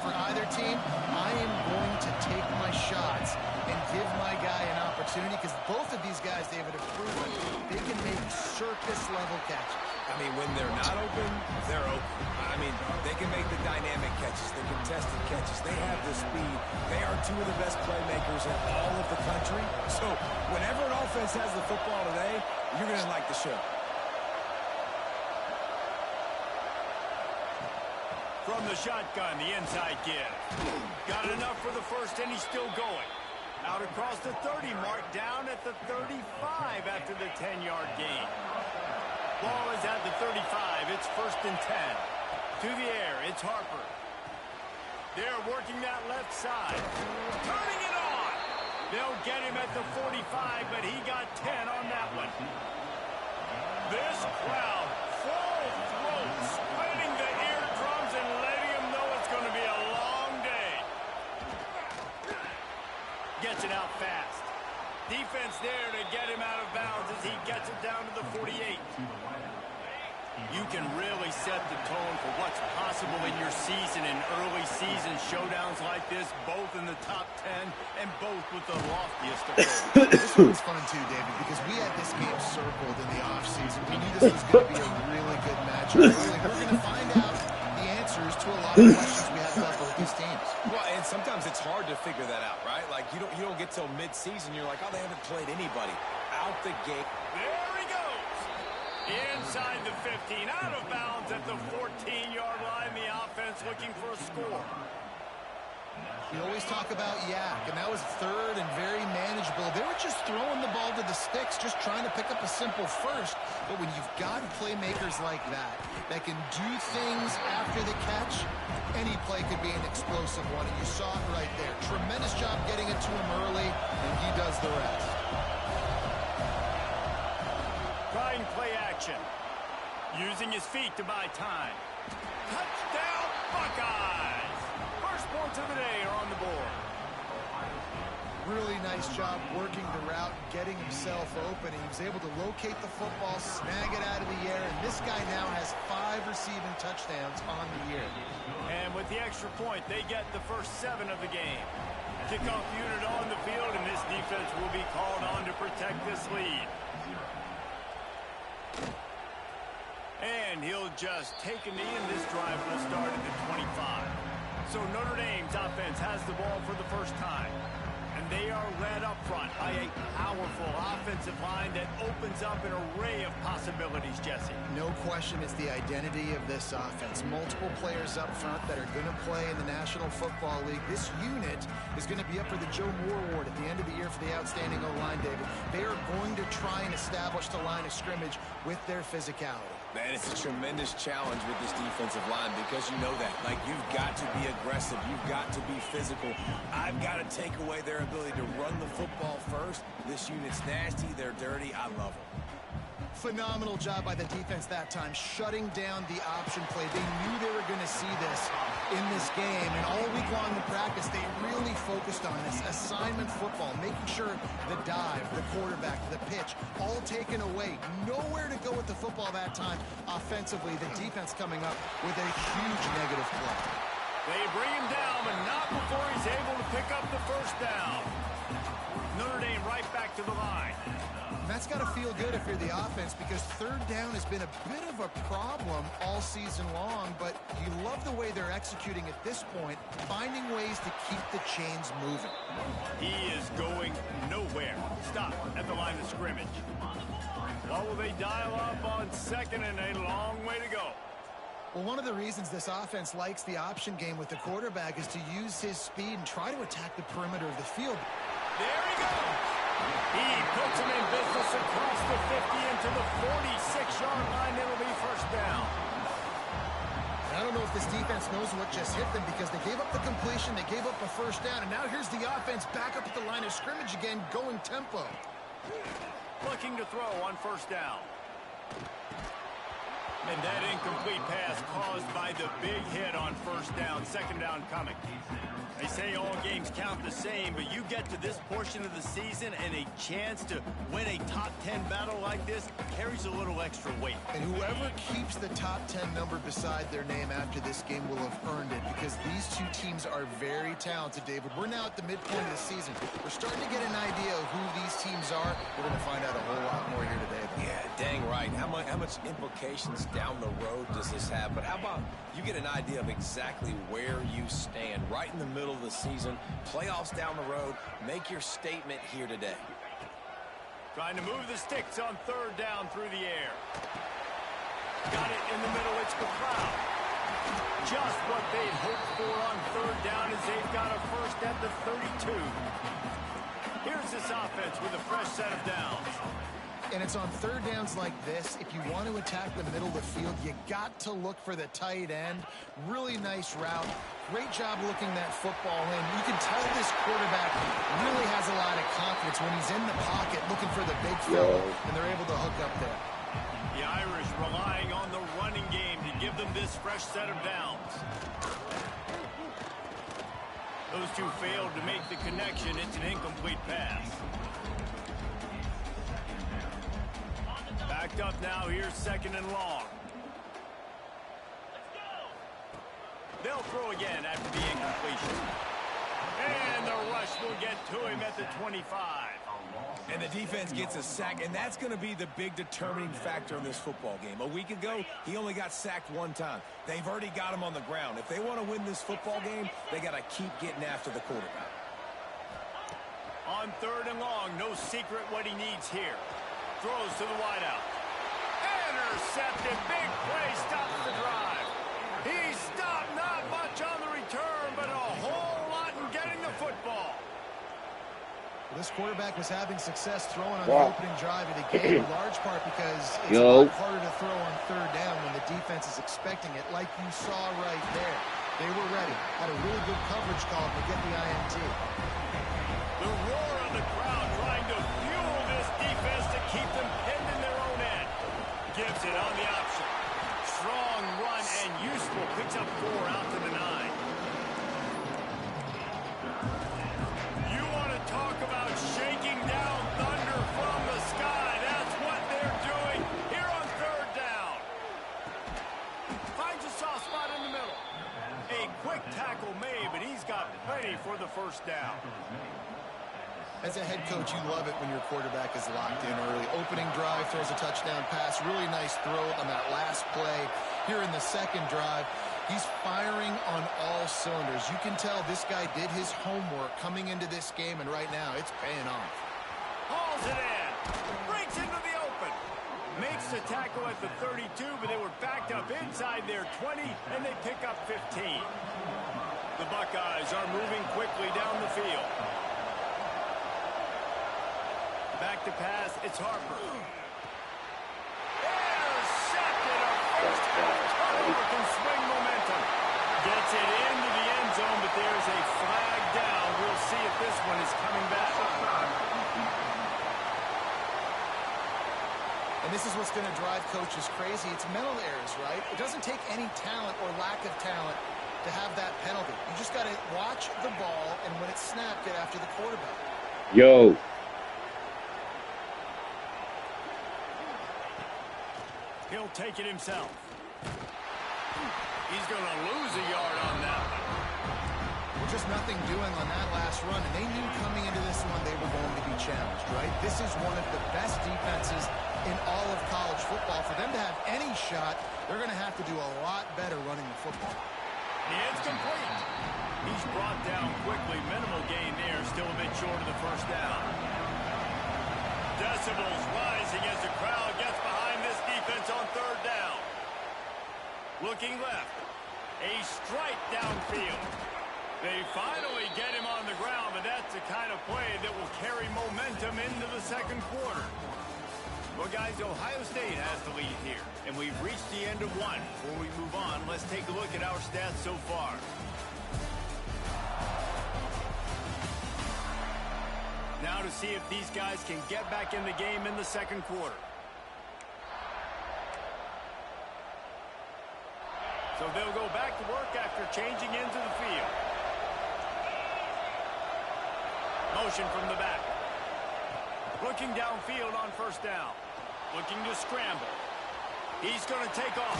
for either team, I am going to take my shots and give my guy an opportunity because both of these guys, David, have proven they can make circus-level catches. I mean, when they're not open, they're open. I mean, they can make the dynamic catches, the contested catches. They have the speed. They are two of the best playmakers in all of the country. So whenever an offense has the football today, you're going to like the show. From the shotgun, the inside give. Got enough for the first, and he's still going. Out across the 30 mark, down at the 35 after the 10-yard gain. Ball is at the 35. It's 1st and 10. To the air, it's Harper. They're working that left side. Turning it on. They'll get him at the 45, but he got 10 on that one. This crowd, full throat, splitting the eardrums and letting him know it's going to be a long day. Gets it out fast. Defense there to get him out of bounds as he gets it down to the 48. You can really set the tone for what's possible in your season in early season showdowns like this, both in the top 10 and both with the loftiest of goals. This one's fun too, David, because we had this game circled in the offseason. We knew this was going to be a really good matchup. We're going to find out the answers to a lot of questions we have about both these teams. Well, and sometimes it's hard to figure that out, right? Like, you don't get till mid-season. You're like, oh, they haven't played anybody. Out the gate. There he goes. Inside the 15, out of bounds at the 14-yard line. The offense looking for a score. You always talk about yak, and that was third and very manageable. They were just throwing the ball to the sticks, just trying to pick up a simple first. But when you've got playmakers like that can do things after the catch, any play could be an explosive one, and you saw it right there. Tremendous job getting it to him early, and he does the rest. Trying play action. Using his feet to buy time. Touchdown, Buckeyes! First points of the day are on the board. Really nice job working the route, getting himself open. He was able to locate the football, snag it out of the air, and this guy now has 5 receiving touchdowns on the year. And with the extra point, they get the first 7 of the game. Kickoff unit on the field, and this defense will be called on to protect this lead. And he'll just take a knee, and this drive will start at the 25. So Notre Dame's offense has the ball for the first time. And they are led up front by a powerful offensive line that opens up an array of possibilities, Jesse. No question it's the identity of this offense. Multiple players up front that are going to play in the National Football League. This unit is going to be up for the Joe Moore Award at the end of the year for the outstanding O-line, David. They are going to try and establish the line of scrimmage with their physicality. Man, it's a tremendous challenge with this defensive line because you know that. Like, you've got to be aggressive. You've got to be physical. I've got to take away their ability to run the football first. This unit's nasty. They're dirty. I love them. Phenomenal job by the defense that time, shutting down the option play. They knew they were going to see this in this game, and all week long in practice, they really focused on this assignment football, making sure the dive, the quarterback, the pitch, all taken away. Nowhere to go with the football that time offensively. The defense coming up with a huge negative play. They bring him down, but not before he's able to pick up the first down. Notre Dame right back to the line. And that's got to feel good if you're the offense, because third down has been a bit of a problem all season long, but you love the way they're executing at this point, finding ways to keep the chains moving. He is going nowhere. Stop at the line of scrimmage. What will they dial up on second, and a long way to go? Well, one of the reasons this offense likes the option game with the quarterback is to use his speed and try to attack the perimeter of the field. There he goes. He puts him in business across the 50 into the 46-yard line. It'll be first down. I don't know if this defense knows what just hit them, because they gave up the completion, they gave up a first down, and now here's the offense back up at the line of scrimmage again, going tempo. Looking to throw on first down. And that incomplete pass caused by the big hit on first down, second down coming. They say all games count the same, but you get to this portion of the season and a chance to win a top 10 battle like this carries a little extra weight. And whoever keeps the top 10 number beside their name after this game will have earned it, because these two teams are very talented, David. We're now at the midpoint of the season. We're starting to get an idea of who these teams are. We're going to find out a whole lot more here today. Yeah, dang right. How much implications down the road does this have? But how about you get an idea of exactly where you stand right in the middle of the season, playoffs down the road, make your statement here today. Trying to move the sticks on third down through the air. Got it in the middle, it's McLeod. Just what they'd hoped for on third down as they've got a first at the 32. Here's this offense with a fresh set of downs. And it's on third downs like this, if you want to attack the middle of the field, you got to look for the tight end. Really nice route. Great job looking that football in. You can tell this quarterback really has a lot of confidence when he's in the pocket looking for the big throw, and they're able to hook up there. The Irish relying on the running game to give them this fresh set of downs. Those two failed to make the connection. It's an incomplete pass. Backed up now. Here's second and long. They'll throw again after the incompletion. And the rush will get to him at the 25. And the defense gets a sack, and that's going to be the big determining factor in this football game. A week ago, he only got sacked one time. They've already got him on the ground. If they want to win this football game, they got to keep getting after the quarterback. On third and long, no secret what he needs here. Throws to the wideout. Intercepted. Big play. Stops the drive. He stopped not much on the return, but a whole lot in getting the football. Well, this quarterback was having success throwing on the opening drive of the game, in large part because it's a lot harder to throw on third down when the defense is expecting it, like you saw right there. They were ready. Had a really good coverage call to get the INT. The roar of the crowd trying to fuel this defense to keep them pinned in their own end. Gives it on the option. Strong run and useful. Picks up 4 out to the 9. You want to talk about shaking down thunder from the sky. That's what they're doing here on third down. Finds a soft spot in the middle. A quick tackle made, but he's got plenty for the first down. As a head coach, you love it when your quarterback is locked in early. Opening drive, throws a touchdown pass. Really nice throw on that last play. Here in the second drive, he's firing on all cylinders. You can tell this guy did his homework coming into this game, and right now it's paying off. Hauls it in. Breaks into the open. Makes the tackle at the 32, but they were backed up inside their 20, and they pick up 15. The Buckeyes are moving quickly down the field. Back to pass, it's Harper. Intercepted, a first half turnover, can swing momentum. Gets it into the end zone, but there's a flag down. We'll see if this one is coming back. And this is what's going to drive coaches crazy. It's mental errors, right? It doesn't take any talent or lack of talent to have that penalty. You just got to watch the ball, and when it's snapped, get after the quarterback. Yo. He'll take it himself. He's going to lose a yard on that one. Well, just nothing doing on that last run, and they knew coming into this one they were going to be challenged, right? This is one of the best defenses in all of college football. For them to have any shot, they're going to have to do a lot better running the football. It's complete. He's brought down quickly. Minimal gain there. Still a bit short of the first down. Decibels rising as the crowd gets behind this defense on third down. Looking left. A strike downfield. They finally get him on the ground, but that's the kind of play that will carry momentum into the second quarter. Well, guys, Ohio State has the lead here, and we've reached the end of one. Before we move on, let's take a look at our stats so far. Now to see if these guys can get back in the game in the second quarter. So they'll go back to work after changing into the field. Motion from the back. Looking downfield on first down. Looking to scramble. He's going to take off.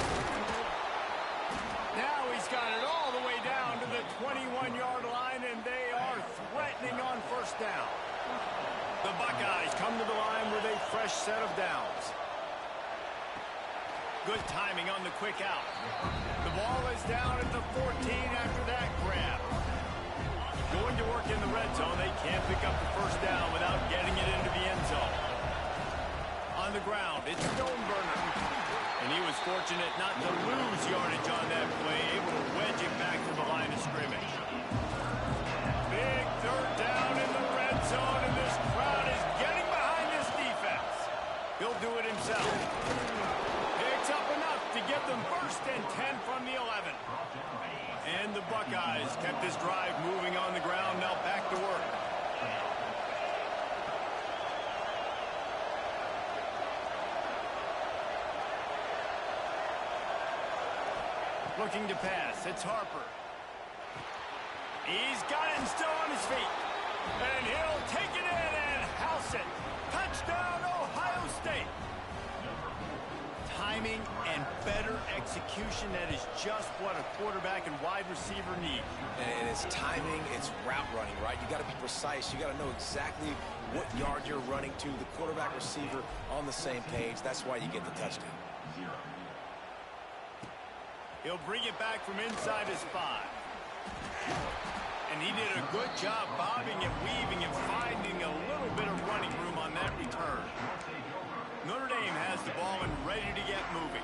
Now he's got it all the way down to the 21-yard line, and they are threatening on first down. The Buckeyes come to the line with a fresh set of downs. Good timing on the quick out. The ball is down at the 14 after that grab. Going to work in the red zone. They can't pick up the first down without getting it into the end zone. On the ground, it's Stoneburner. And he was fortunate not to lose yardage on that play, able to wedge it back to the line of scrimmage. Big third down in the red zone, and this crowd is getting behind this defense. He'll do it himself. Picks up enough to give them first and 10 from the 11. And the Buckeyes kept this drive moving on the ground, now back to work. Looking to pass, it's Harper. He's got it and still on his feet. And he'll take it in and house it. Touchdown, Ohio State. Timing and better execution, that is just what a quarterback and wide receiver need. And it's timing, it's route running, right? You got to be precise. You got to know exactly what yard you're running to. The quarterback receiver on the same page. That's why you get the touchdown. He'll bring it back from inside his 5. And he did a good job bobbing and weaving and finding a little bit of running room on that return. Notre Dame has the ball and ready to get moving.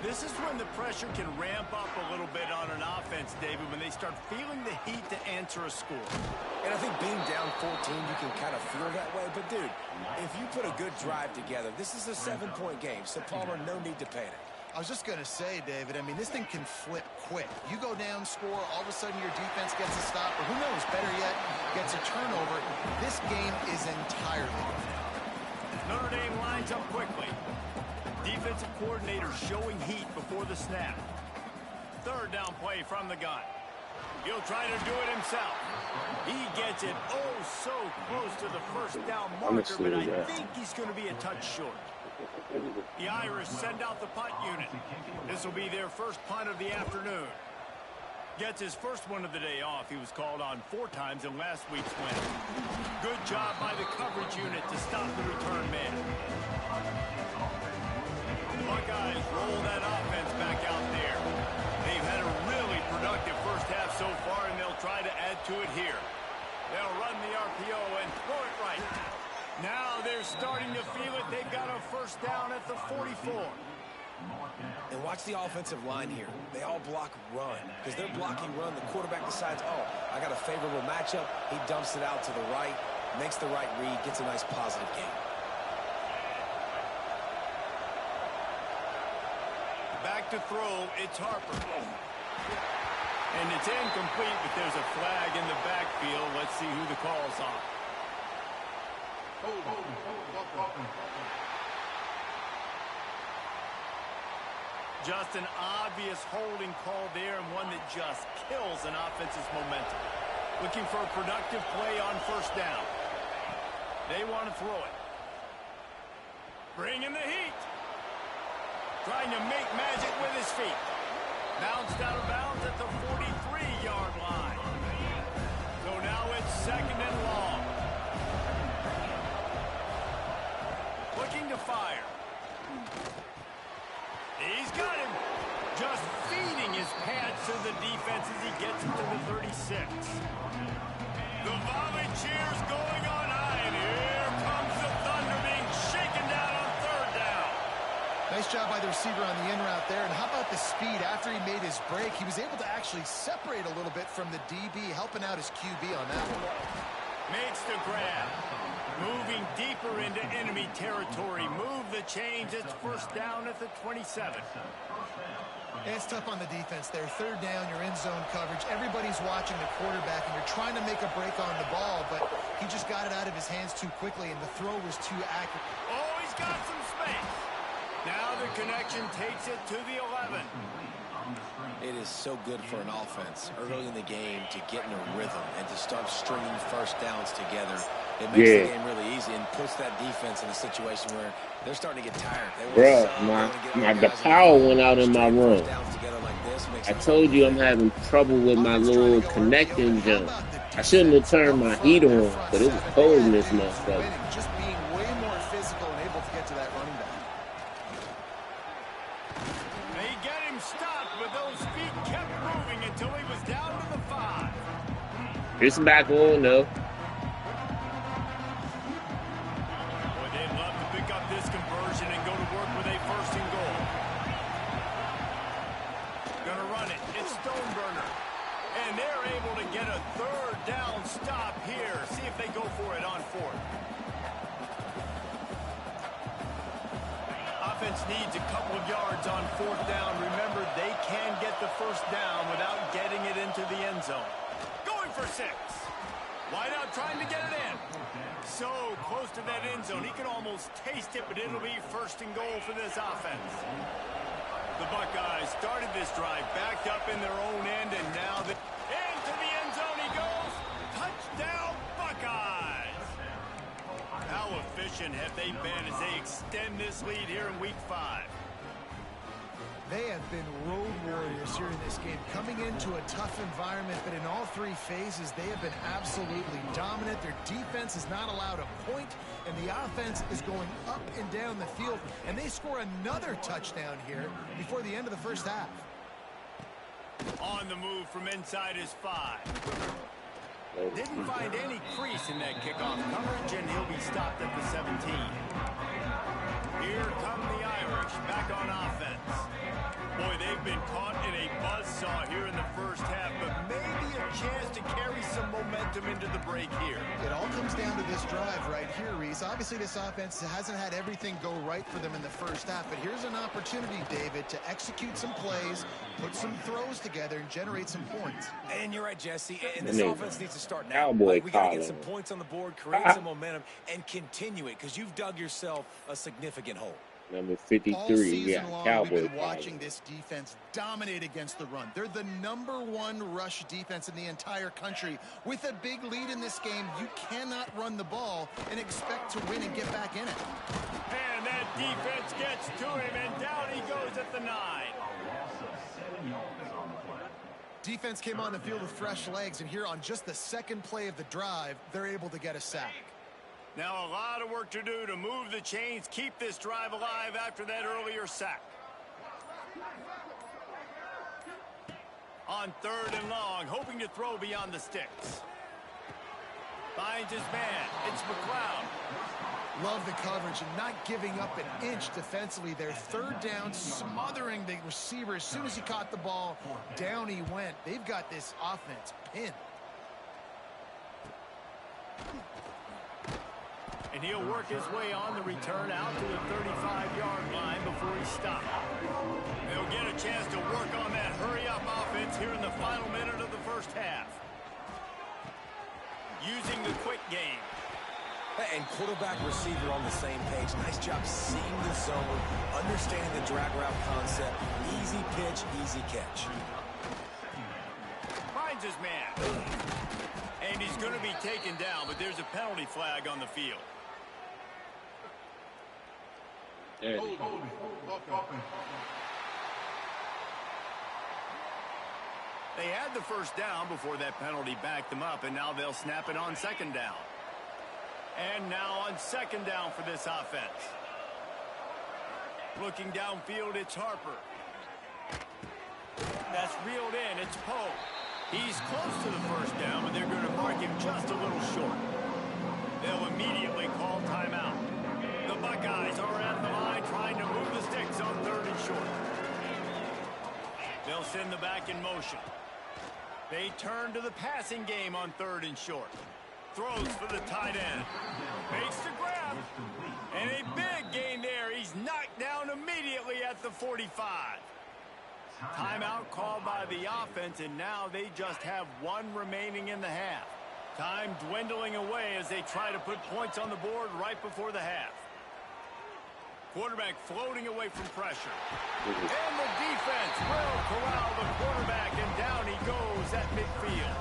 This is when the pressure can ramp up a little bit on an offense, David, when they start feeling the heat to answer a score. And I think being down 14, you can kind of feel that way. But, dude, if you put a good drive together, this is a 7-point game. So, Palmer, no need to panic. I was just going to say, David, I mean, this thing can flip quick. You go down, score, all of a sudden your defense gets a stop, or who knows, better yet, gets a turnover. This game is entirely different. Notre Dame lines up quickly. Defensive coordinator showing heat before the snap. Third down play from the gun. He'll try to do it himself. He gets it so close to the first down marker, but I think he's going to be a touch short. The Irish send out the punt unit. This will be their first punt of the afternoon. Gets his first one of the day off. He was called on 4 times in last week's win. Good job by the coverage unit to stop the return man. The Buckeyes roll that offense back out there. They've had a really productive first half so far, and they'll try to add to it here. They'll run the RPO and throw it right. Now they're starting to feel it. They've got a first down at the 44. And watch the offensive line here. They all block run. Because they're blocking run, the quarterback decides, oh, I got a favorable matchup. He dumps it out to the right, makes the right read, gets a nice positive gain. Back to throw, it's Harper. And it's incomplete, but there's a flag in the backfield. Let's see who the call's on. Just an obvious holding call there, and one that just kills an offense's momentum. Looking for a productive play on first down. They want to throw it. Bring in the heat. Trying to make magic with his feet. Bounced out of bounds at the 43-yard line. So now it's second and long. Looking to fire. He's got him. Just feeding his pads to the defense as he gets it to the 36. The volley cheers going on high, and here comes the Thunder being shaken down on third down. Nice job by the receiver on the in route there. And how about the speed? After he made his break, he was able to actually separate a little bit from the DB, helping out his QB on that one. Makes the grab. Moving deeper into enemy territory. Move the chains. It's first down at the 27. And it's tough on the defense there. Third down, you're in zone coverage. Everybody's watching the quarterback, and you're trying to make a break on the ball, but he just got it out of his hands too quickly, and the throw was too accurate. Oh, he's got some space. Now the connection takes it to the 11. It is so good for an offense early in the game to get in a rhythm and to start stringing first downs together. It makes the game really easy and puts that defense in a situation where they're starting to get tired. Bro, the power went out in my room. I told you I'm having trouble with my little connecting jump. I shouldn't have turned my heat on, but it was cold in this motherfucker. Just being way more physical and able to get to that running back. They get him stopped, but those feet kept moving until he was down to the 5. It's back on, though. Boy, they'd love to pick up this conversion and go to work with a 1st and goal. Gonna run it. It's Stoneburner. And they're able to get a 3rd down stop here. See if they go for it on 4th. Offense needs a couple of yards on 4th down. Remember, they can get the 1st down without getting it into the end zone. Going for 6. Wide out trying to get it in. So close to that end zone. He can almost taste it, but it'll be 1st and goal for this offense. The Buckeyes started this drive backed up in their own end, and now into the end zone he goes. Touchdown, Buckeyes! How efficient have they been as they extend this lead here in Week 5? They have been road warriors here in this game, coming into a tough environment, but in all 3 phases, they have been absolutely dominant. Their defense is not allowed a point, and the offense is going up and down the field, and they score another touchdown here before the end of the 1st half. On the move from inside his 5. Didn't find any crease in that kickoff coverage, and he'll be stopped at the 17. Here come the Irish back on offense. Boy, they've been caught in a buzzsaw here in the 1st half, but maybe a chance to carry some momentum into the break here. It all comes down to this drive right here, Reese. Obviously, this offense hasn't had everything go right for them in the 1st half, but here's an opportunity, David, to execute some plays, put some throws together, and generate some points. And you're right, Jesse. And this offense needs to start now. Cowboy we got to get some points on the board, create some momentum, and continue it, because you've dug yourself a significant hole. Number 53, All season long, Cowboy. we've been watching this defense dominate against the run. They're the #1 rush defense in the entire country. With a big lead in this game, you cannot run the ball and expect to win and get back in it. And that defense gets to him, and down he goes at the 9. Defense came on the field with fresh legs, and here on just the 2nd play of the drive, they're able to get a sack. Now a lot of work to do to move the chains, keep this drive alive after that earlier sack. On 3rd and long, hoping to throw beyond the sticks. Finds his man. It's McLeod. Love the coverage and not giving up an inch defensively. Their 3rd down, smothering the receiver. As soon as he caught the ball, down he went. They've got this offense pinned. And he'll work his way on the return out to the 35-yard line before he's stopped. They'll get a chance to work on that hurry-up offense here in the final minute of the 1st half. Using the quick game. And quarterback receiver on the same page. Nice job seeing the zone, understanding the drag route concept. Easy pitch, easy catch. Finds his man. And he's going to be taken down, but there's a penalty flag on the field. There. They had the 1st down before that penalty backed them up, and now they'll snap it on 2nd down. And now on 2nd down for this offense. Looking downfield, it's Harper. That's reeled in. It's Poe. He's close to the 1st down, but they're going to mark him just a little short. They'll immediately call timeout. The Buckeyes are at the line trying to move the sticks on 3rd and short. They'll send the back in motion. They turn to the passing game on 3rd and short. Throws for the tight end. Makes the grab. And a big gain there. He's knocked down immediately at the 45. Timeout called by the offense, and now they just have 1 remaining in the half. Time dwindling away as they try to put points on the board right before the half. Quarterback floating away from pressure. And the defense will corral the quarterback, and down he goes at midfield.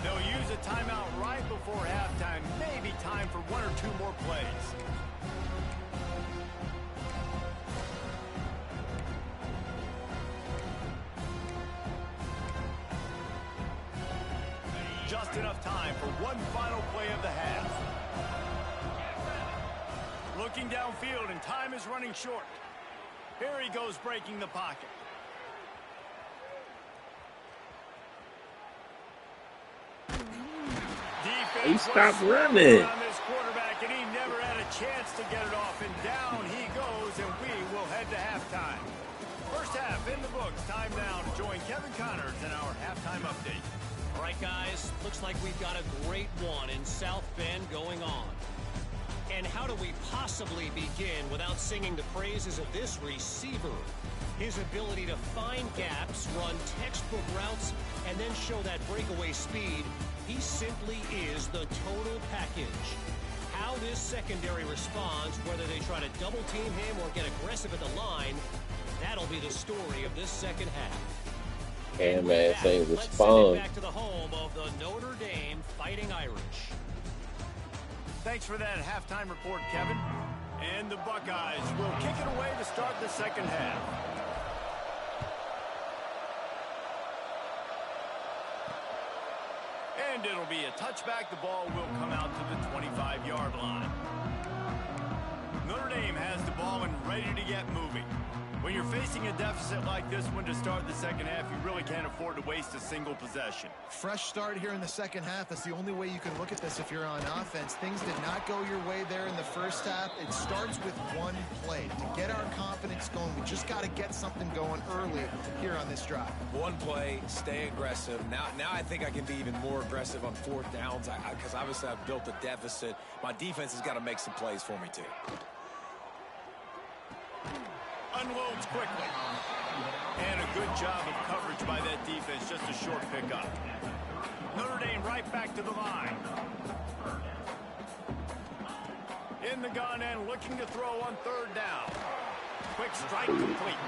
They'll use a timeout right before halftime. Maybe time for one or two more plays. Just enough time for one final play of the half. Looking downfield, and time is running short. Here he goes, breaking the pocket. He stopped running. On this quarterback, and he never had a chance to get it off, and down he goes, and we will head to halftime. First half in the books. Time now to join Kevin Connors in our halftime update. All right, guys, looks like we've got a great one in South Bend going on. And how do we possibly begin without singing the praises of this receiver? His ability to find gaps, run textbook routes, and then show that breakaway speed. He simply is the total package. How this secondary responds, whether they try to double team him or get aggressive at the line, that'll be the story of this second half. Damn, man, saying Let's send it respond. back to the home of the Notre Dame Fighting Irish. Thanks for that halftime report, Kevin. And the Buckeyes will kick it away to start the second half. And it'll be a touchback. The ball will come out to the 25-yard line. Notre Dame has the ball and ready to get moving. When you're facing a deficit like this one to start the second half, you really can't afford to waste a single possession. Fresh start here in the second half. That's the only way you can look at this if you're on offense. Things did not go your way there in the first half. It starts with one play. To get our confidence going, we just got to get something going early here on this drive. One play, stay aggressive. Now I think I can be even more aggressive on fourth downs because obviously I've built a deficit. My defense has got to make some plays for me too. Unloads quickly. And a good job of coverage by that defense. Just a short pickup. Notre Dame right back to the line. In the gun and looking to throw on third down. Quick strike complete.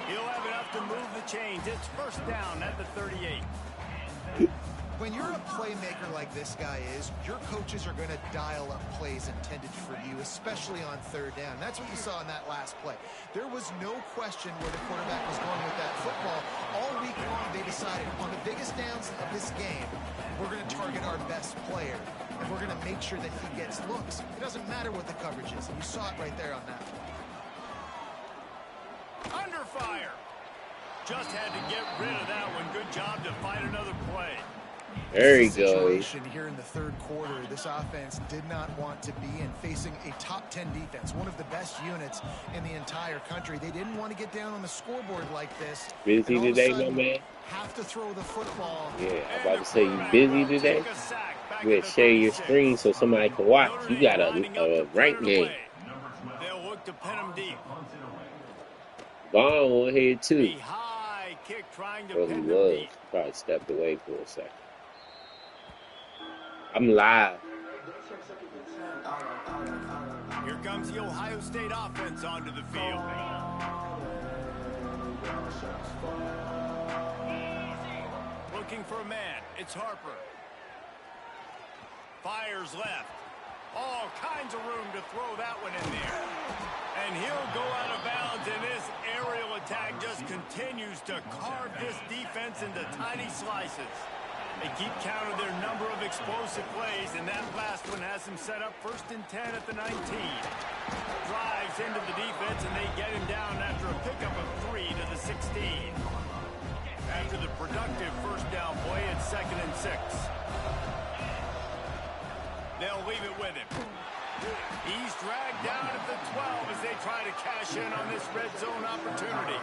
He'll have enough to move the chains. It's first down at the 38. When you're a playmaker like this guy is, your coaches are going to dial up plays intended for you, especially on third down. That's what you saw in that last play. There was no question where the quarterback was going with that football. All week long, they decided on the biggest downs of this game, we're going to target our best player, and we're going to make sure that he gets looks. It doesn't matter what the coverage is, and you saw it right there on that. Under fire. Just had to get rid of that one. Good job to find another play. There you go. Situation here in the third quarter, this offense did not want to be in, facing a top 10 defense, one of the best units in the entire country. They didn't want to get down on the scoreboard like this. Busy today, my man? Have to throw the football. Yeah, I'm about to say, you busy today? You gotta share your screen so somebody can watch. You got a rank game. They'll look to pin him deep. Vaughn on here too. The high kick trying to Well, he pin him was. deep. Probably stepped away for a second. I'm live. Here comes the Ohio State offense onto the field. Looking for a man. It's Harper. Fires left. All kinds of room to throw that one in there. And he'll go out of bounds, and this aerial attack just continues to carve this defense into tiny slices. They keep count of their number of explosive plays, and that last one has them set up 1st and 10 at the 19. Drives into the defense, and they get him down after a pickup of 3 to the 16. After the productive first down play, it's 2nd and 6. They'll leave it with him. He's dragged down at the 12 as they try to cash in on this red zone opportunity.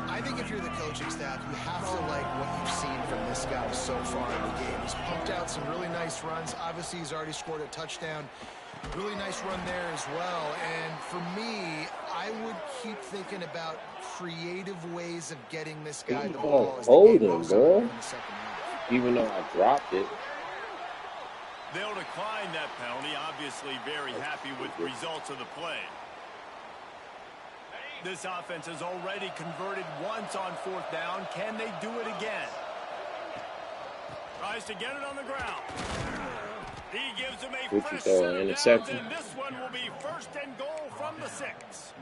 I think if you're the coaching staff, you have to like what you've seen from this guy so far in the game. He's pumped out some really nice runs. Obviously, he's already scored a touchdown. Really nice run there as well. And for me, I would keep thinking about creative ways of getting this guy the ball as the game goes on in the second half. Even though I dropped it. They'll decline that penalty, obviously very happy with results of the play. This offense has already converted once on 4th down. Can they do it again? Tries to get it on the ground. He gives him a fresh set of downs, and this one will be 1st and goal from the 6.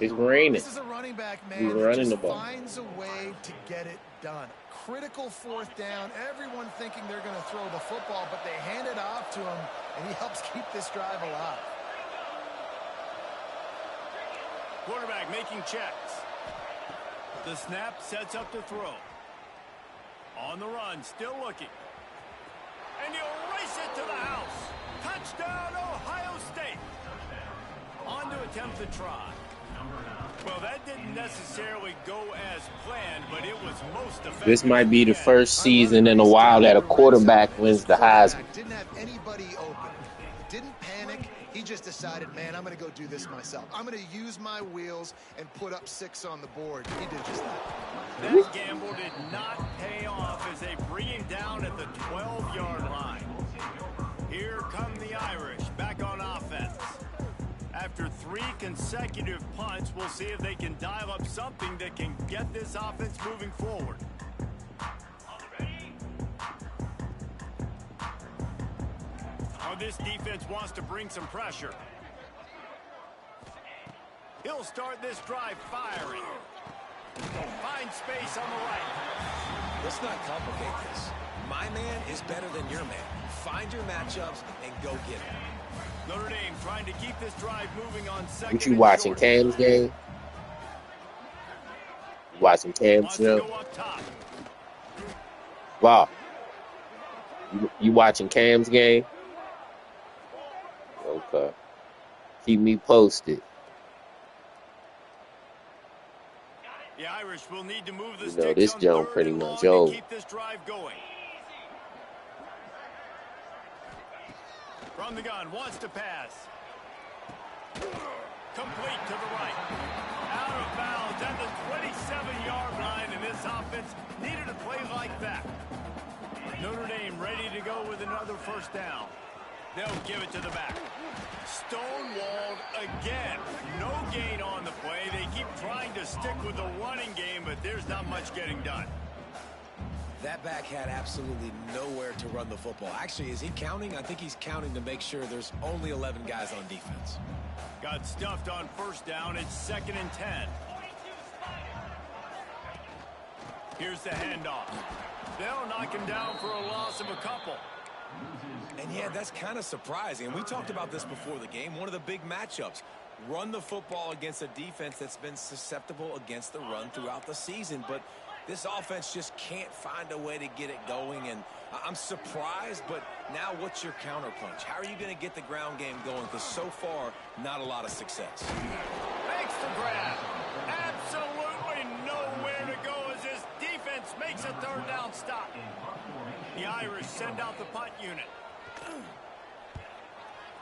It's raining. This is a running back, man, He's who running just the ball. finds a way to get it done. Critical 4th down. Everyone thinking they're going to throw the football, but they hand it off to him, and he helps keep this drive alive. Quarterback making checks. The snap sets up to throw. On the run, still looking. And he'll race it to the house. Touchdown, Ohio State. On to attempt the try. Well, that didn't necessarily go as planned, but it was most effective. This might be the first season in a while that a quarterback wins the Heisman. Didn't have anybody open. Didn't panic. He just decided, man, I'm going to go do this myself. I'm going to use my wheels and put up 6 on the board. He did just that. That gamble did not pay off as they bring him down at the 12-yard line. Here come the Irish back on offense. After 3 consecutive punts, we'll see if they can dial up something that can get this offense moving forward. Oh, this defense wants to bring some pressure. He'll start this drive firing. Find space on the right. Let's not complicate this. My man is better than your man. Find your matchups and go get it. Notre Dame trying to keep this drive moving on 2nd. What you watching, Cam's game? You watching Cam's show? Wow. You watching Cam's game? Okay. Keep me posted. The Irish will need to move the You know, this jump pretty much over. Keep this drive going. From the gun, wants to pass. Complete to the right. Out of bounds at the 27-yard line, and this offense needed a play like that. Notre Dame ready to go with another 1st down. They'll give it to the back. Stonewalled again. No gain on the play. They keep trying to stick with the running game, but there's not much getting done. That back had absolutely nowhere to run the football. Actually, is he counting? I think he's counting to make sure there's only 11 guys on defense. Got stuffed on 1st down. It's 2nd and 10. Here's the handoff. They'll knock him down for a loss of a couple. And yeah, that's kind of surprising. And we talked about this before the game. One of the big matchups. Run the football against a defense that's been susceptible against the run throughout the season. But this offense just can't find a way to get it going. And I'm surprised, but now what's your counterpunch? How are you going to get the ground game going? Because so far, not a lot of success. Makes the grab. Absolutely nowhere to go as this defense makes a 3rd down stop. The Irish send out the punt unit.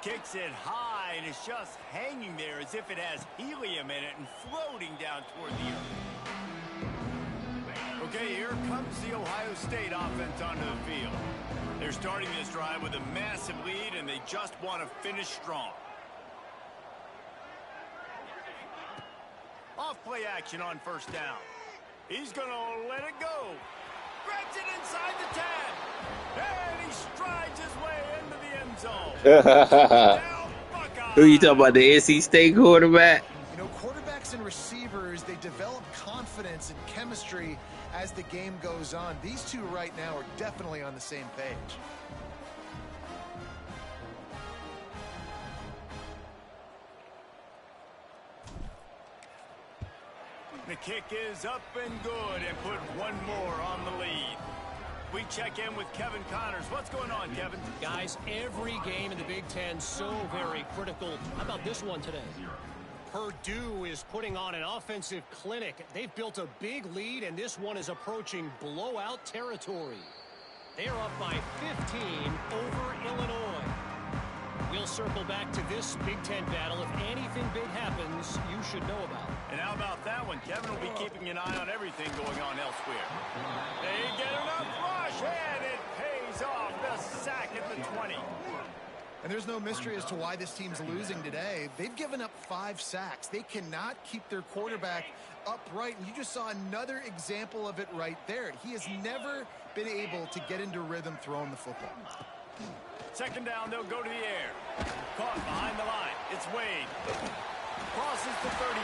Kicks it high, and it's just hanging there as if it has helium in it and floating down toward the earth. Okay, here comes the Ohio State offense onto the field. They're starting this drive with a massive lead, and they just want to finish strong. Off play action on 1st down. He's going to let it go. Grabs it inside the 10. And he strides his way into the end zone. Who you talking about, the NC State quarterback? You know, quarterbacks and receivers, they develop confidence and chemistry as the game goes on. These two right now are definitely on the same page. The kick is up and good, and put one more on the lead. We check in with Kevin Connors. What's going on, Kevin? Guys, every game in the Big Ten so very critical. How about this one today? Purdue is putting on an offensive clinic. They've built a big lead, and this one is approaching blowout territory. They're up by 15 over Illinois. We'll circle back to this Big Ten battle. If anything big happens, you should know about it. And how about that one? Kevin will be keeping an eye on everything going on elsewhere. They get enough rush, and it pays off. The sack at the 20. And there's no mystery as to why this team's losing today. They've given up 5 sacks. They cannot keep their quarterback upright. And you just saw another example of it right there. He has never been able to get into rhythm throwing the football. Second down, they'll go to the air. Caught behind the line. It's Wade. Crosses the 35.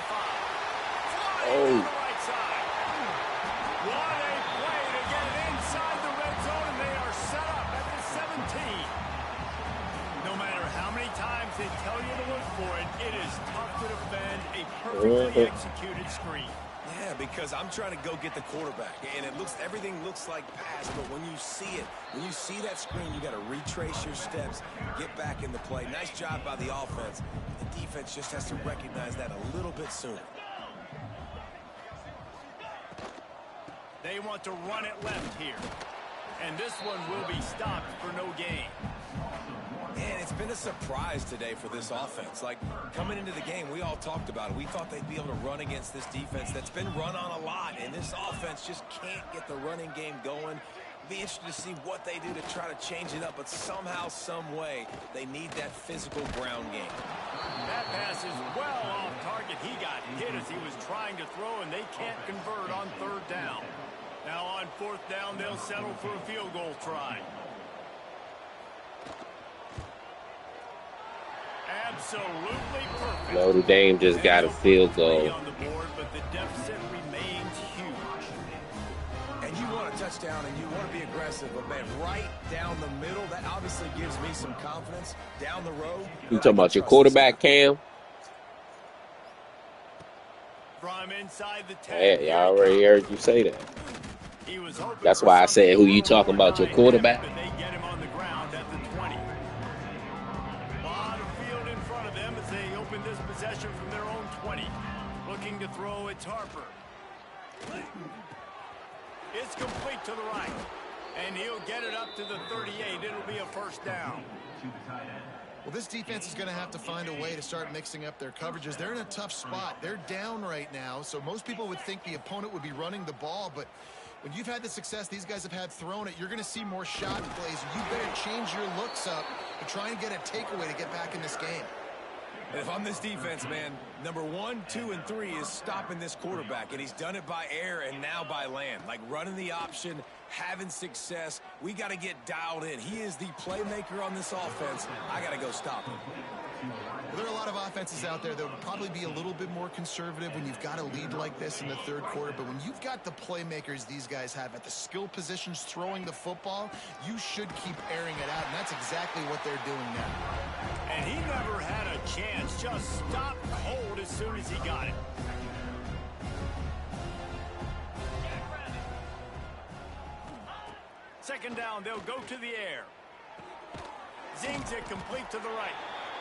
Flying to the right side. What a play to get it inside the red zone, and they are set up at the 17. No matter how many times they tell you to look for it, it is tough to defend a perfectly executed screen. Yeah, because I'm trying to go get the quarterback, and everything looks like pass, but when you see it, when you see that screen, you got to retrace your steps, get back in the play. Nice job by the offense. The defense just has to recognize that a little bit sooner. They want to run it left here, and this one will be stopped for no gain. Man, it's been a surprise today for this offense. Like, coming into the game, we all talked about it. We thought they'd be able to run against this defense that's been run on a lot, and this offense just can't get the running game going. Be interested to see what they do to try to change it up, but somehow, some way, they need that physical ground game. That pass is well off target. He got hit as he was trying to throw, and they can't convert on third down. Now on fourth down, they'll settle for a field goal try. Absolutely perfect. Notre Dame just got a field goal. On the board, but the deficit remains huge. And you want a touchdown, and you want to be aggressive, but man, right down the middle, that obviously gives me some confidence down the road. You talking about your quarterback, Cam? From inside the 10. Yeah, y'all already heard you say that. He was hoping That's why I said, who you talking about, your quarterback? They get him on the ground at the 20. A lot of field in front of them as they open this possession from their own 20. Looking to throw, it's Harper. It's complete to the right. And he'll get it up to the 38. It'll be a first down. Well, this defense is going to have to find a way to start mixing up their coverages. They're in a tough spot. They're down right now, so most people would think the opponent would be running the ball, but when you've had the success these guys have had throwing it, you're going to see more shot plays. You better change your looks up to try and get a takeaway to get back in this game. And if I'm this defense, man, number 1, 2, and 3 is stopping this quarterback, and he's done it by air and now by land. Like running the option, having success. We got to get dialed in. He is the playmaker on this offense. I got to go stop him. Well, there are a lot of offenses out there that would probably be a little bit more conservative when you've got a lead like this in the third quarter. But when you've got the playmakers these guys have at the skill positions throwing the football, you should keep airing it out. And that's exactly what they're doing now. And he never had a chance. Just stopped cold as soon as he got it. Second down, they'll go to the air. Zings it complete to the right.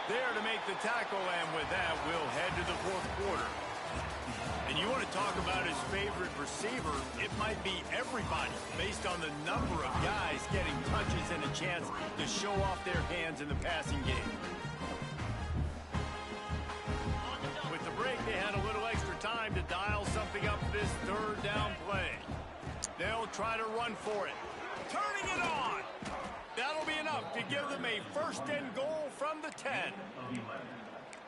There to make the tackle, and with that, we'll head to the fourth quarter. And you want to talk about his favorite receiver, it might be everybody, based on the number of guys getting touches and a chance to show off their hands in the passing game. With the break, they had a little extra time to dial something up for this third down play. They'll try to run for it. Turning it on. That'll be enough to give them a first and goal from the 10.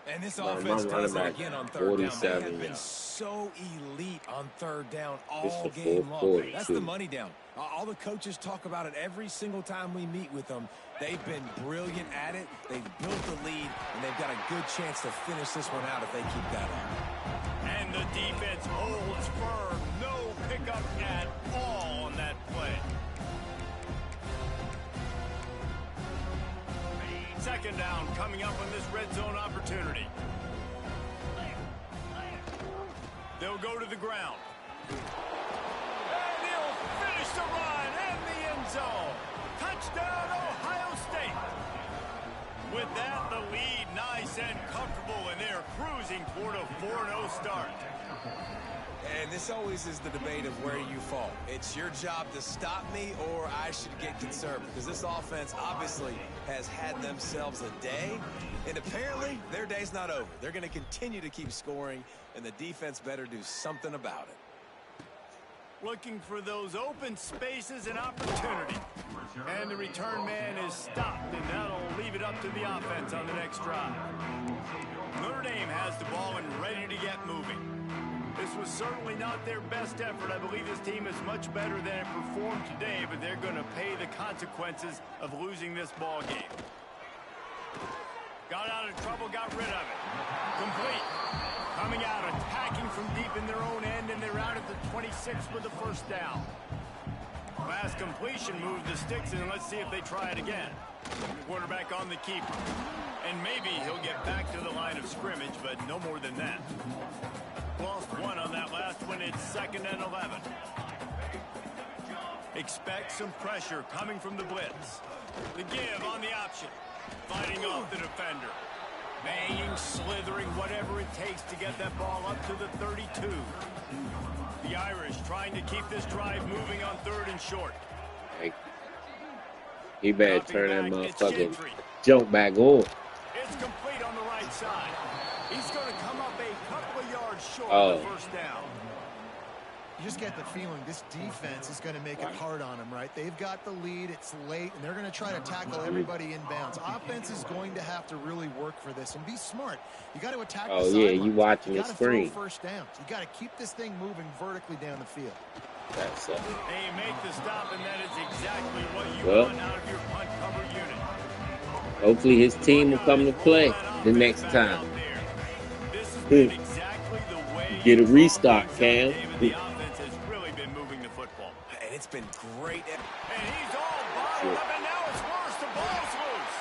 And this offense does it again on third down. They have been so elite on third down all game long. That's the money down. All the coaches talk about it every single time we meet with them. They've been brilliant at it. They've built the lead, and they've got a good chance to finish this one out if they keep that up. And the defense holds firm. No pickup at all on that play. Second down coming up on this red zone opportunity. They'll go to the ground. And he'll finish the run in the end zone. Touchdown, Ohio State. With that, the lead nice and comfortable, and they're cruising toward a 4-0 start. And this always is the debate of where you fall. It's your job to stop me, or I should get concerned, because this offense obviously has had themselves a day, and apparently their day's not over. They're going to continue to keep scoring, and the defense better do something about it. Looking for those open spaces and opportunity. And the return man is stopped, and that'll leave it up to the offense on the next drive. Notre Dame has the ball and ready to get moving. This was certainly not their best effort. I believe this team is much better than it performed today, but they're going to pay the consequences of losing this ball game. Got out of trouble, got rid of it. Complete. Coming out, attacking from deep in their own end, and they're out at the 26 with the first down. Last completion moved the sticks, and let's see if they try it again. Quarterback on the keeper. And maybe he'll get back to the line of scrimmage, but no more than that. Lost one on that last one. It's 2nd and 11. Expect some pressure coming from the blitz. The give on the option. Fighting off the defender. Banging, slithering, whatever it takes to get that ball up to the 32. The Irish trying to keep this drive moving on 3rd and short. Hey, he better turn that motherfucking jump back on. It's complete on the right side. He's going to come up a couple of yards short of the first down. You just get the feeling this defense is going to make it hard on them, right? They've got the lead. It's late, and they're going to try to tackle everybody inbounds. Offense is going to have to really work for this and be smart. You got to attack the sidelines. Oh, yeah, you watching the screen. You got to throw first downs. You got to keep this thing moving vertically down the field. That's it. They make the stop, and that is exactly what you want out of your punt cover unit. Hopefully his team will come to play the next time. Get a restock, Cam. It's been great. And he's all bottled up, and now it's worse. The ball's loose.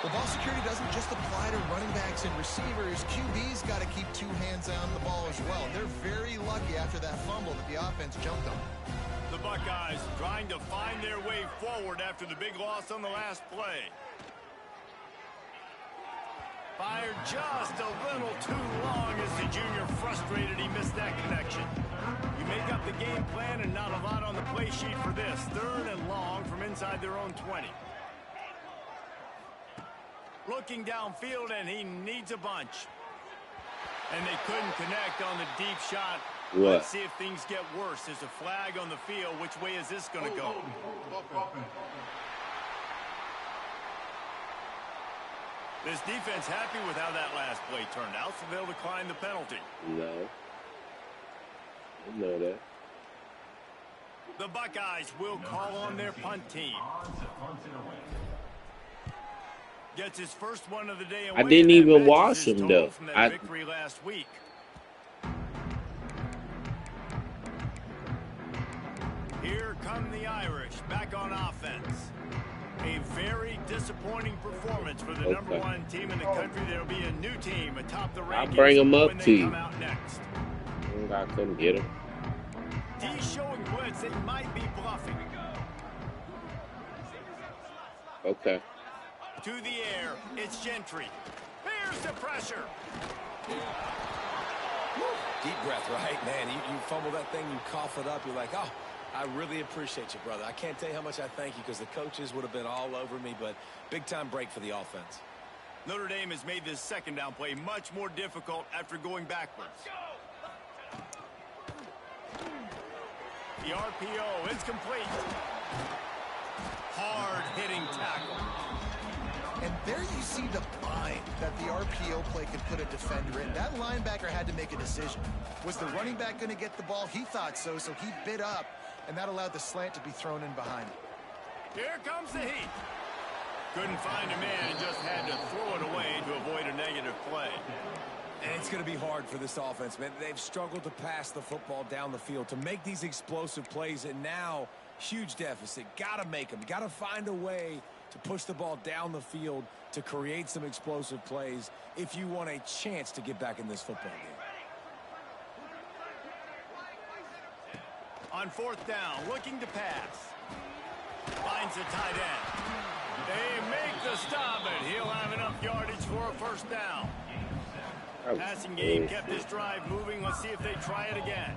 Well, ball security doesn't just apply to running backs and receivers. QB's got to keep 2 hands on the ball as well. They're very lucky after that fumble that the offense jumped on. The Buckeyes trying to find their way forward after the big loss on the last play. Fired just a little too long as the junior frustrated he missed that connection. You make up the game plan and not a lot on the play sheet for this. 3rd and long from inside their own 20. Looking downfield, and he needs a bunch. And they couldn't connect on the deep shot. What? Let's see if things get worse. There's a flag on the field. Which way is this going to go? This defense happy with how that last play turned out, so they'll decline the penalty. No. I know that. The Buckeyes will call on their punt team. Gets his first one of the day away. I didn't even wash him, though. From that victory last week. Here come the Irish back on offense. A very disappointing performance for the number 1 team in the country. There'll be a new team atop the rankings. I'll bring them up to you. Next. I couldn't get him. D showing blitz. They might be bluffing. Okay. To the air. It's Gentry. Here's the pressure. Deep breath, right? Man, you fumble that thing, you cough it up. You're like, oh, I really appreciate you, brother. I can't tell you how much I thank you because the coaches would have been all over me, but big-time break for the offense. Notre Dame has made this 2nd down play much more difficult after going backwards. The RPO is complete. Hard-hitting tackle. And there you see the bind that the RPO play could put a defender in. That linebacker had to make a decision. Was the running back going to get the ball? He thought so, so he bit up, and that allowed the slant to be thrown in behind him. Here comes the heat. Couldn't find a man and just had to throw it away to avoid a negative play. And it's going to be hard for this offense, man. They've struggled to pass the football down the field, to make these explosive plays, and now huge deficit. Got to make them. Got to find a way to push the ball down the field to create some explosive plays if you want a chance to get back in this football game. On 4th down, looking to pass. Finds the tight end. They make the stop, and he'll have enough yardage for a first down. Passing game kept this drive moving. Let's see if they try it again.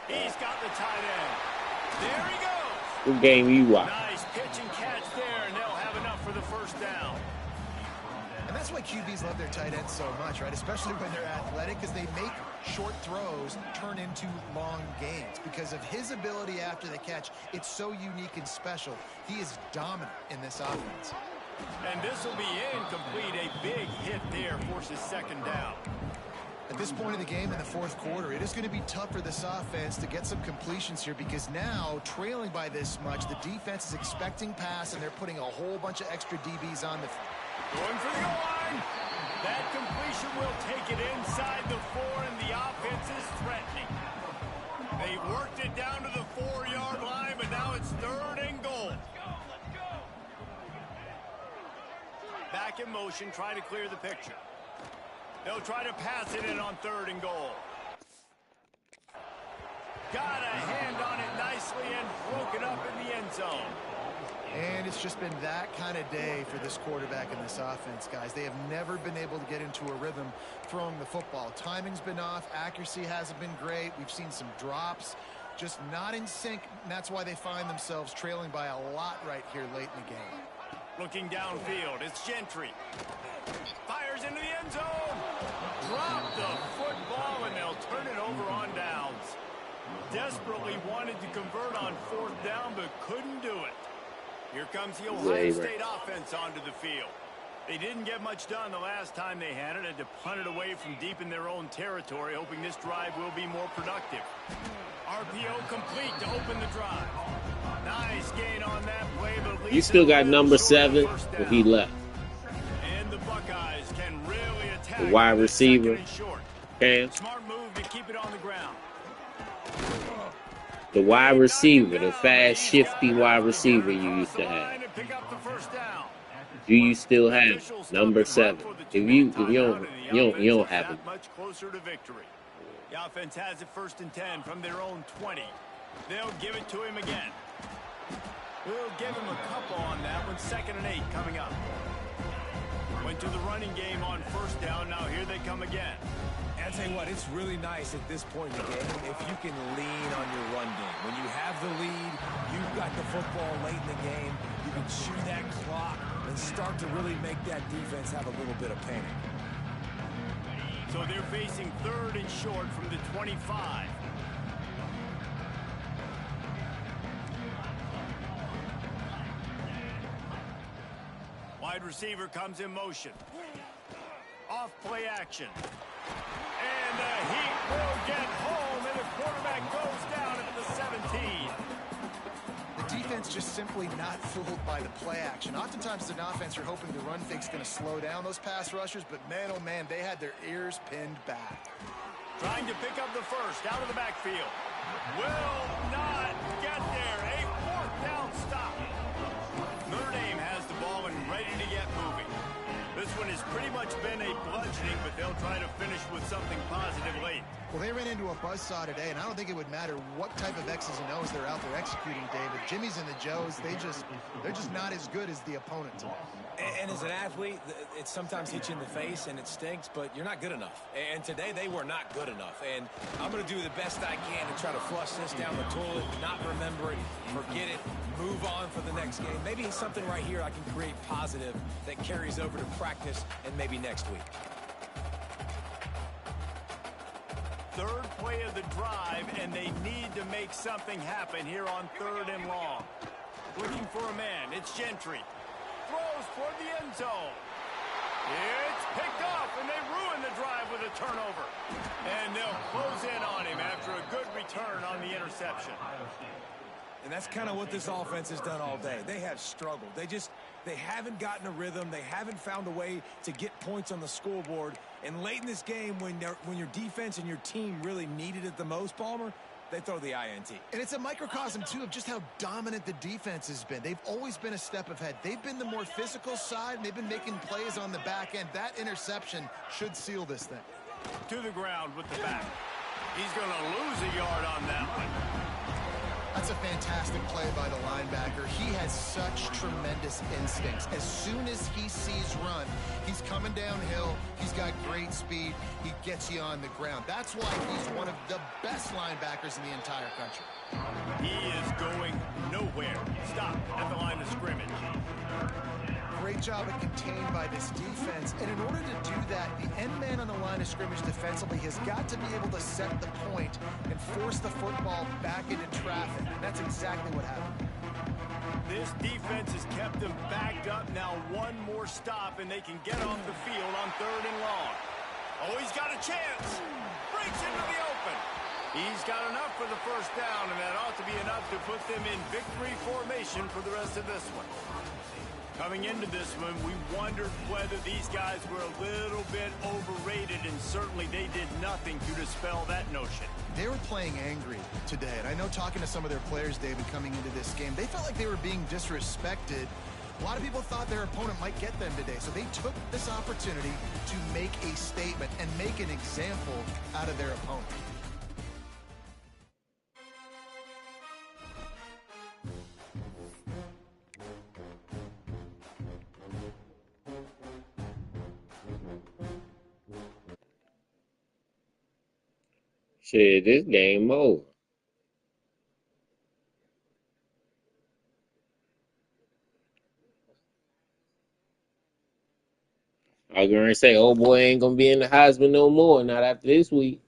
He's got the tight end. There he goes. What game you watch? Nice pitch and catch there, and they'll have enough for the first down. And that's that's why QBs love their tight ends so much, right? Especially when they're athletic, because they make short throws turn into long gains. Because of his ability after the catch, it's so unique and special. He is dominant in this offense. And this will be incomplete. A big hit there forces second down. At this point in the game in the fourth quarter, it is going to be tough for this offense to get some completions here because now, trailing by this much, the defense is expecting pass, and they're putting a whole bunch of extra DBs on the field. Going for the goal line. That completion will take it inside the 4, and the offense is threatening. They worked it down to the 4-yard line, but now it's 3rd and goal. Back in motion, try to clear the picture. They'll try to pass it in on 3rd and goal. Got a hand on it nicely and broke it up in the end zone. And it's just been that kind of day for this quarterback and this offense, guys. They have never been able to get into a rhythm throwing the football. Timing's been off. Accuracy hasn't been great. We've seen some drops, just not in sync, and that's why they find themselves trailing by a lot right here late in the game. Looking downfield, it's Gentry. Fires into the end zone. Drop the football, and they'll turn it over on downs. Desperately wanted to convert on 4th down, but couldn't do it. Here comes the Ohio State offense onto the field. They didn't get much done the last time they had to punt it away from deep in their own territory, hoping this drive will be more productive. RPO complete to open the drive. Nice gain on that play, but you still got number 7, but he left. And the Buckeyes can really attack. The wide receiver. Cam. Smart move to keep it on the ground. The wide receiver, the fast, shifty wide receiver you used to have. Do you still have number 7? If you don't have it. Much closer to victory. The offense has it 1st and 10 from their own 20. They'll give it to him again. We'll give him a couple on that one. 2nd and 8 coming up. Went to the running game on 1st down. Now here they come again. I'll tell you what, it's really nice at this point in the game if you can lean on your run game. When you have the lead, you've got the football late in the game, you can chew that clock and start to really make that defense have a little bit of panic. So they're facing 3rd and short from the 25. Wide receiver comes in motion. Off play action. And the Heat will get home, and the quarterback goes down at the 17. The defense just simply not fooled by the play action. Oftentimes as an offense, you're hoping the run fake's going to slow down those pass rushers, but man, oh man, they had their ears pinned back. Trying to pick up the first out of the backfield. Will not get there. A 4th down stop. Notre Dame has the ball and ready to get moving. This one has pretty much been a bludgeoning, but they'll try to finish with something positive late. Well, they ran into a buzzsaw today, and I don't think it would matter what type of X's and O's they're out there executing, David. Jimmy's and the Joes, they're just not as good as the opponent today. And as an athlete, it sometimes hits you in the face and it stinks, but you're not good enough. And today they were not good enough. And I'm going to do the best I can to try to flush this down the toilet, not remember it, forget it, move on for the next game. Maybe it's something right here I can create positive that carries over to practice and maybe next week. 3rd play of the drive, and they need to make something happen here on 3rd and long. Looking for a man. It's Gentry. Throws toward the end zone. It's picked off, and they ruin the drive with a turnover. And they'll close in on him after a good return on the interception. And that's kind of what this offense has done all day. They have struggled. They haven't gotten a rhythm. They haven't found a way to get points on the scoreboard. And late in this game, when your defense and your team really needed it the most, Palmer, they throw the INT. And it's a microcosm, too, of just how dominant the defense has been. They've always been a step ahead. They've been the more physical side, and they've been making plays on the back end. That interception should seal this thing. To the ground with the back. He's going to lose a yard on that one. That's a fantastic play by the linebacker. He has such tremendous instincts. As soon as he sees run, he's coming downhill. He's got great speed. He gets you on the ground. That's why he's one of the best linebackers in the entire country. He is going nowhere. Stop at the line of scrimmage. great job of contained by this defense. And in order to do that, the end man on the line of scrimmage defensively has got to be able to set the point and force the football back into traffic. And that's exactly what happened. This defense has kept them backed up. Now one more stop, and they can get off the field on 3rd and long. Oh, he's got a chance. Breaks into the open. He's got enough for the first down, and that ought to be enough to put them in victory formation for the rest of this one. Coming into this one, we wondered whether these guys were a little bit overrated, and certainly they did nothing to dispel that notion. They were playing angry today, and I know talking to some of their players, David, coming into this game, they felt like they were being disrespected. A lot of people thought their opponent might get them today, so they took this opportunity to make a statement and make an example out of their opponent. Shit, this game over. I was gonna say, oh boy, ain't gonna be in the Heisman no more. Not after this week.